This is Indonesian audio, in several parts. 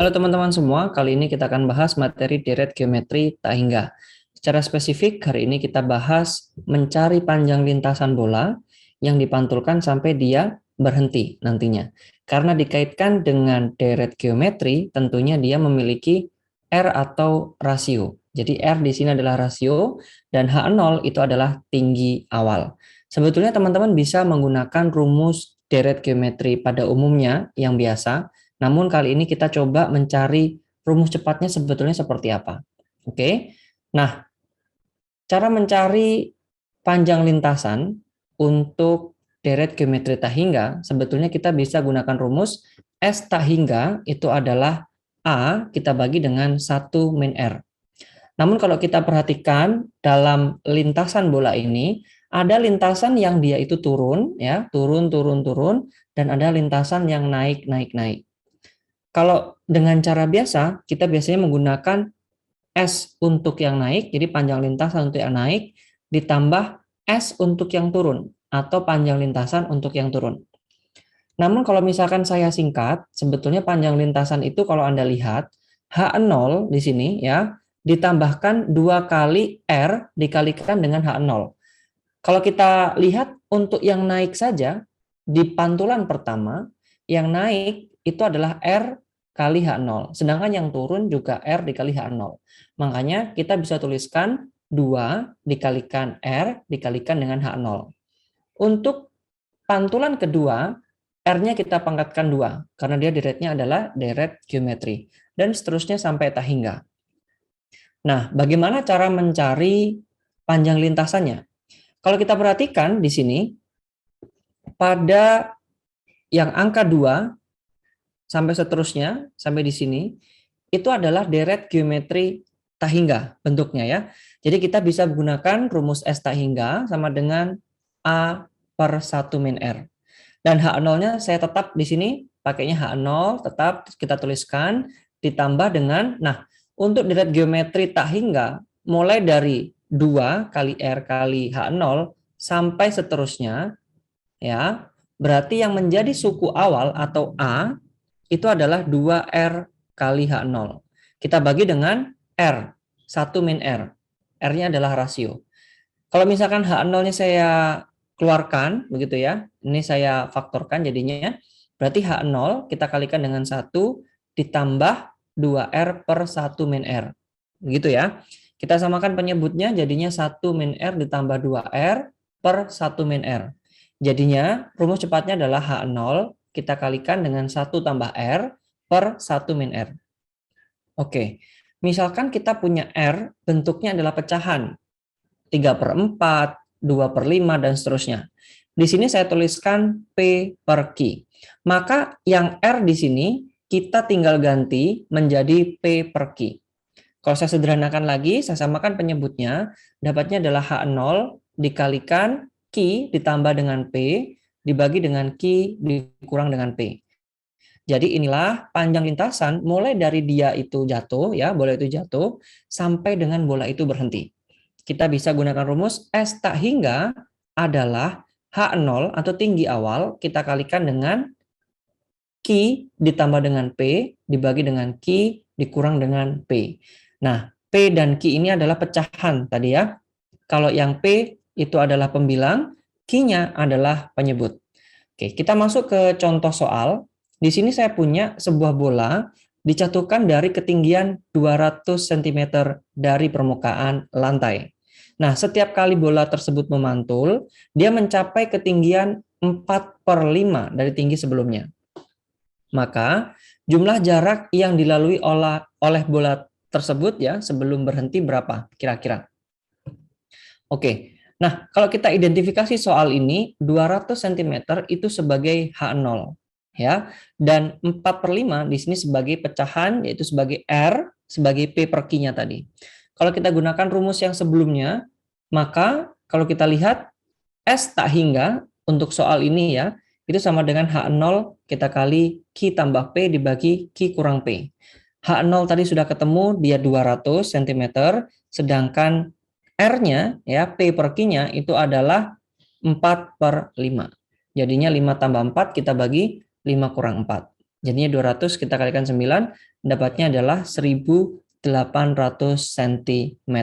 Halo teman-teman semua, kali ini kita akan bahas materi deret geometri tak hingga. Secara spesifik, hari ini kita bahas mencari panjang lintasan bola yang dipantulkan sampai dia berhenti nantinya. Karena dikaitkan dengan deret geometri, tentunya dia memiliki R atau rasio. Jadi R di sini adalah rasio dan H0 itu adalah tinggi awal. Sebetulnya teman-teman bisa menggunakan rumus deret geometri pada umumnya yang biasa. Namun kali ini kita coba mencari rumus cepatnya sebetulnya seperti apa. Oke. Nah, cara mencari panjang lintasan untuk deret geometri tak hingga, sebetulnya kita bisa gunakan rumus S tak hingga itu adalah A kita bagi dengan 1 min R. Namun kalau kita perhatikan dalam lintasan bola ini, ada lintasan yang dia itu turun, ya, turun, turun, turun, dan ada lintasan yang naik, naik, naik. Kalau dengan cara biasa, kita biasanya menggunakan S untuk yang naik, jadi panjang lintasan untuk yang naik, ditambah S untuk yang turun, atau panjang lintasan untuk yang turun. Namun kalau misalkan saya singkat, sebetulnya panjang lintasan itu kalau Anda lihat, H0 di sini ya, ditambahkan 2 kali R dikalikan dengan H0. Kalau kita lihat untuk yang naik saja, di pantulan pertama, yang naik itu adalah R kali H0. Sedangkan yang turun juga R dikali H0. Makanya kita bisa tuliskan 2 dikalikan R dikalikan dengan H0. Untuk pantulan kedua, R-nya kita pangkatkan 2, karena dia deretnya adalah deret geometri. Dan seterusnya sampai tak hingga. Nah, bagaimana cara mencari panjang lintasannya? Kalau kita perhatikan di sini, pada yang angka 2 sampai seterusnya, sampai di sini, itu adalah deret geometri tak hingga bentuknya ya. Jadi kita bisa menggunakan rumus S tak hingga sama dengan A per 1 min R. Dan H0-nya saya tetap di sini pakainya H0, tetap kita tuliskan, ditambah dengan, nah untuk deret geometri tak hingga, mulai dari 2 kali R kali H0 sampai seterusnya, ya, berarti yang menjadi suku awal atau A itu adalah 2R kali H0. Kita bagi dengan R, 1 min R. R-nya adalah rasio. Kalau misalkan H0-nya saya keluarkan, begitu ya, ini saya faktorkan jadinya, berarti H0 kita kalikan dengan 1 ditambah 2R per 1 min R. Begitu ya. Kita samakan penyebutnya jadinya 1 min R ditambah 2R per 1 min R. Jadinya rumus cepatnya adalah H0 kita kalikan dengan 1 tambah R per 1 min R. Oke, misalkan kita punya R bentuknya adalah pecahan 3 per 4, 2 per 5, dan seterusnya. Di sini saya tuliskan P per Q. Maka yang R di sini kita tinggal ganti menjadi P per Q. Kalau saya sederhanakan lagi, saya samakan penyebutnya, dapatnya adalah H0 dikalikan Q ditambah dengan P, dibagi dengan Q dikurang dengan P. Jadi inilah panjang lintasan mulai dari dia itu jatuh, ya, bola itu jatuh, sampai dengan bola itu berhenti. Kita bisa gunakan rumus S tak hingga adalah H0 atau tinggi awal kita kalikan dengan Q ditambah dengan P dibagi dengan Q dikurang dengan P. Nah, P dan Q ini adalah pecahan tadi ya. Kalau yang P itu adalah pembilang, Q-nya adalah penyebut. Oke, kita masuk ke contoh soal. Di sini saya punya sebuah bola dijatuhkan dari ketinggian 200 cm dari permukaan lantai. Nah, setiap kali bola tersebut memantul, dia mencapai ketinggian 4 per 5 dari tinggi sebelumnya. Maka, jumlah jarak yang dilalui oleh bola tersebut ya sebelum berhenti berapa kira-kira? Oke, nah kalau kita identifikasi soal ini, 200 cm itu sebagai H0. ya. Dan 4/5 di sini sebagai pecahan, yaitu sebagai R, sebagai P per Q-nya tadi. Kalau kita gunakan rumus yang sebelumnya, maka kalau kita lihat S tak hingga untuk soal ini ya, itu sama dengan H0 kita kali Q tambah P dibagi Q kurang P. H0 tadi sudah ketemu, dia 200 cm, sedangkan R-nya, ya, P per Q-nya itu adalah 4/5. Jadinya 5 tambah 4 kita bagi 5 kurang 4. Jadinya 200 kita kalikan 9, dapatnya adalah 1800 cm.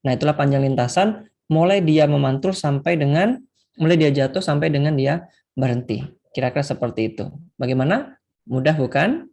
Nah, itulah panjang lintasan mulai dia memantul sampai dengan, mulai dia jatuh sampai dengan dia berhenti. Kira-kira seperti itu. Bagaimana? Mudah bukan?